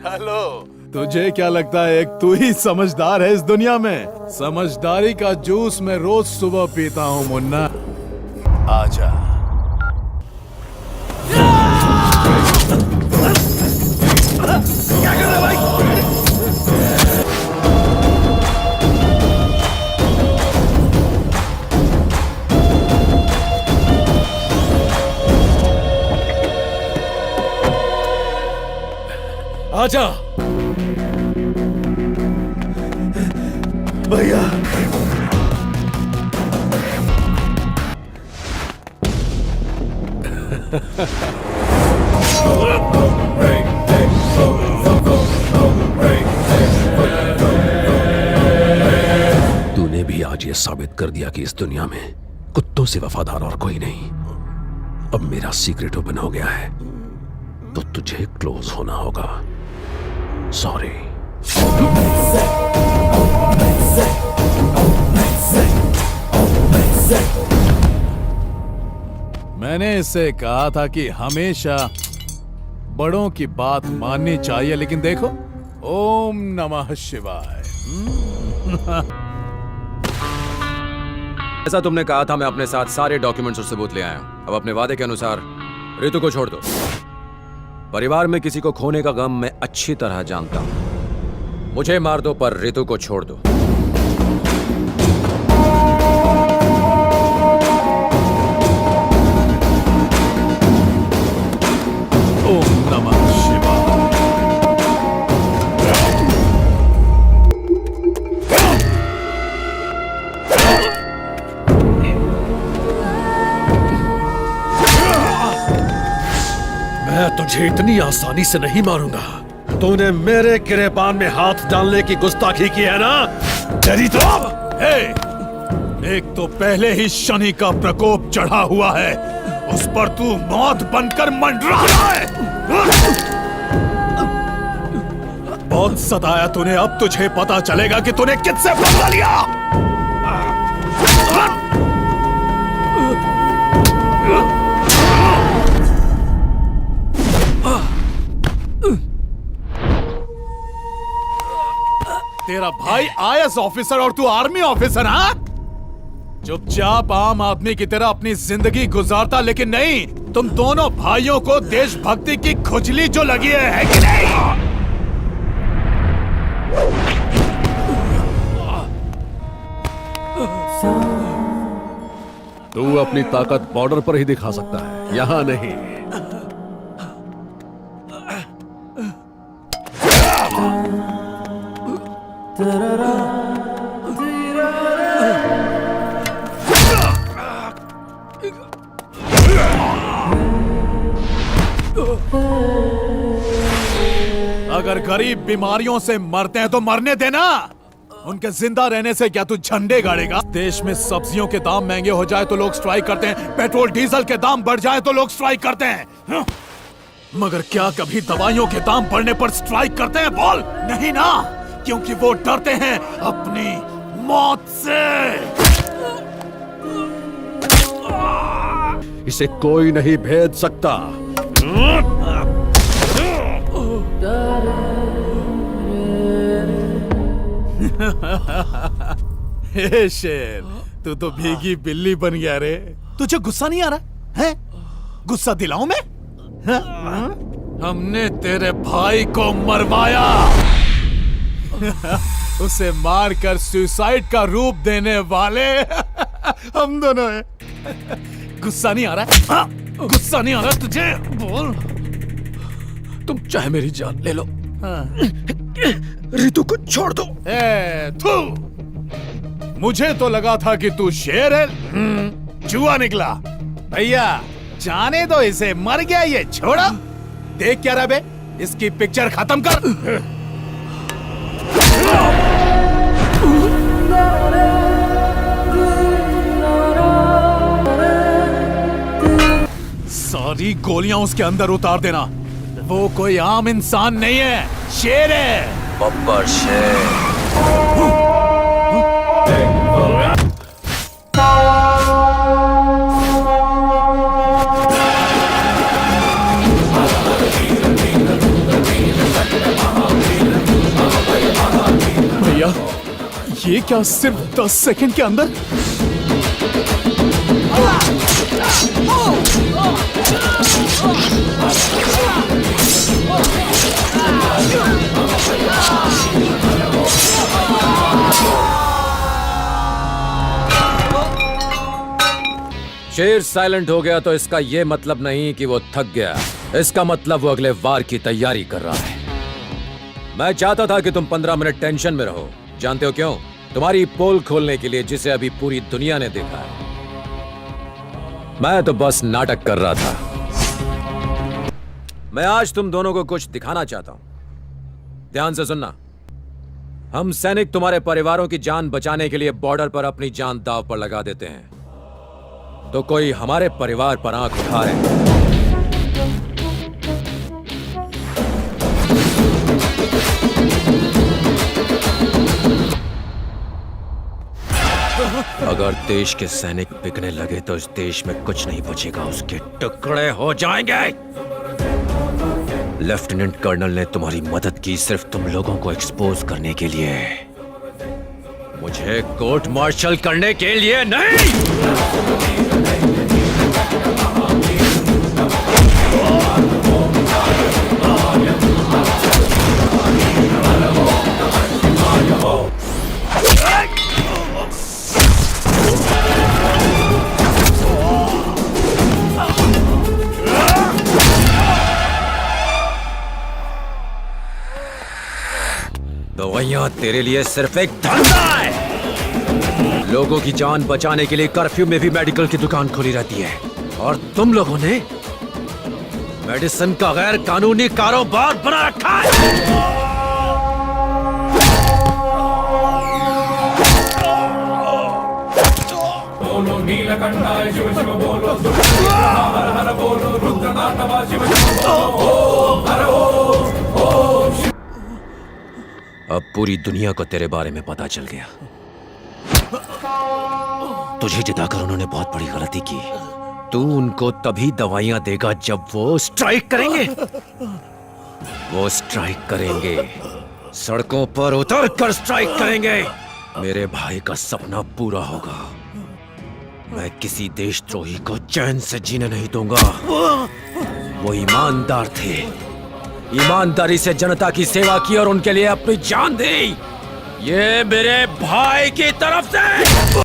Hello. तुझे क्या लगता है एक तू ही समझदार है इस दुनिया में? समझदारी का जूस मैं रोज सुबह पीता हूँ मुन्ना। आजा। क्या कर रहा है भाई? आजा भैया। तूने भी आज ये साबित कर दिया कि इस दुनिया में कुत्तों से वफादार और कोई नहीं। अब मेरा सीक्रेट ओपन हो गया है तो तुझे क्लोज होना होगा। सॉरी। मैंने इससे कहा था कि हमेशा बड़ों की बात माननी चाहिए, लेकिन देखो, ओम नमः शिवाय। ऐसा तुमने कहा था, मैं अपने साथ सारे डॉक्यूमेंट्स और सबूत ले आया हूं। अब अपने वादे के अनुसार रितु को छोड़ दो। परिवार में किसी को खोने का गम मैं अच्छी तरह जानता हूं। मुझे मार दो पर रितु को छोड़ दो। ओम नमः शिवाय। मैं तुझे इतनी आसानी से नहीं मारूंगा। तूने मेरे गिरेबान में हाथ डालने की गुस्ताखी की है ना? तेरी तो एक तो पहले ही शनि का प्रकोप चढ़ा हुआ है, उस पर तू मौत बनकर मंडरा रहा है। बहुत सताया तूने, अब तुझे पता चलेगा कि तूने किससे बदला लिया। तेरा भाई आईएएस ऑफिसर और तू आर्मी ऑफिसर, हाँ? चुपचाप आम आदमी की तरह अपनी जिंदगी गुजारता, लेकिन नहीं, तुम दोनों भाइयों को देशभक्ति की खुजली जो लगी है कि नहीं? तू अपनी ताकत बॉर्डर पर ही दिखा सकता है, यहां नहीं। अगर गरीब बीमारियों से मरते हैं तो मरने देना। उनके जिंदा रहने से क्या तू झंडे गाड़ेगा? देश में सब्जियों के दाम महंगे हो जाए तो लोग स्ट्राइक करते हैं, पेट्रोल डीजल के दाम बढ़ जाए तो लोग स्ट्राइक करते हैं, मगर क्या कभी दवाइयों के दाम बढ़ने पर स्ट्राइक करते हैं? बोल। नहीं ना, क्योंकि वो डरते हैं अपनी मौत से। इसे कोई नहीं भेद सकता। हे शेर, तू तो भीगी बिल्ली बन गया रे। तुझे गुस्सा नहीं आ रहा है? गुस्सा दिलाऊं मैं? हमने तेरे भाई को मरवाया। उसे मारकर सुसाइड का रूप देने वाले हम दोनों हैं। गुस्सा नहीं आ रहा है? गुस्सा नहीं आ रहा तुझे? बोल। तुम चाहे मेरी जान ले लो, रितु को छोड़ दो। थू, मुझे तो लगा था कि तू शेर है, चूहा निकला। भैया जाने दो इसे, मर गया ये, छोड़ो। देख क्या रहा बे, इसकी पिक्चर खत्म कर। सारी गोलियां उसके अंदर उतार देना। वो कोई आम इंसान नहीं है, शेर है। बब्बर शेर। ये क्या सिर्फ 10 सेकंड के अंदर? शेर साइलेंट हो गया तो इसका यह मतलब नहीं कि वो थक गया। इसका मतलब वो अगले वार की तैयारी कर रहा है। मैं चाहता था कि तुम 15 मिनट टेंशन में रहो। जानते हो क्यों? तुम्हारी पोल खोलने के लिए, जिसे अभी पूरी दुनिया ने देखा है। मैं तो बस नाटक कर रहा था। मैं आज तुम दोनों को कुछ दिखाना चाहता हूं। ध्यान से सुनना। हम सैनिक तुम्हारे परिवारों की जान बचाने के लिए बॉर्डर पर अपनी जान दांव पर लगा देते हैं, तो कोई हमारे परिवार पर आंख उठा रहे। अगर देश के सैनिक बिकने लगे तो इस देश में कुछ नहीं बचेगा, उसके टुकड़े हो जाएंगे। लेफ्टिनेंट कर्नल ने तुम्हारी मदद की सिर्फ तुम लोगों को एक्सपोज करने के लिए, मुझे कोर्ट मार्शल करने के लिए नहीं। दवाइयां तेरे लिए सिर्फ एक धंधा है। लोगों की जान बचाने के लिए कर्फ्यू में भी मेडिकल की दुकान खुली रहती है, और तुम लोगों ने मेडिसिन का गैर कानूनी कारोबार बना रखा है। बोलो नीलकंठाय शिव शिव बोलो, हर हर बोलो, रुद्रनाथवा शिव शिव बोलो, हर ओम। अब पूरी दुनिया को तेरे बारे में पता चल गया। तुझे जिताकर उन्होंने बहुत बड़ी गलती की। तू उनको तभी दवाइयां देगा जब वो स्ट्राइक करेंगे। वो स्ट्राइक करेंगे, सड़कों पर उतर कर स्ट्राइक करेंगे। मेरे भाई का सपना पूरा होगा। मैं किसी देशद्रोही को चैन से जीने नहीं दूंगा। वो ईमानदार थे, ईमानदारी से जनता की सेवा की और उनके लिए अपनी जान दी। ये मेरे भाई की तरफ से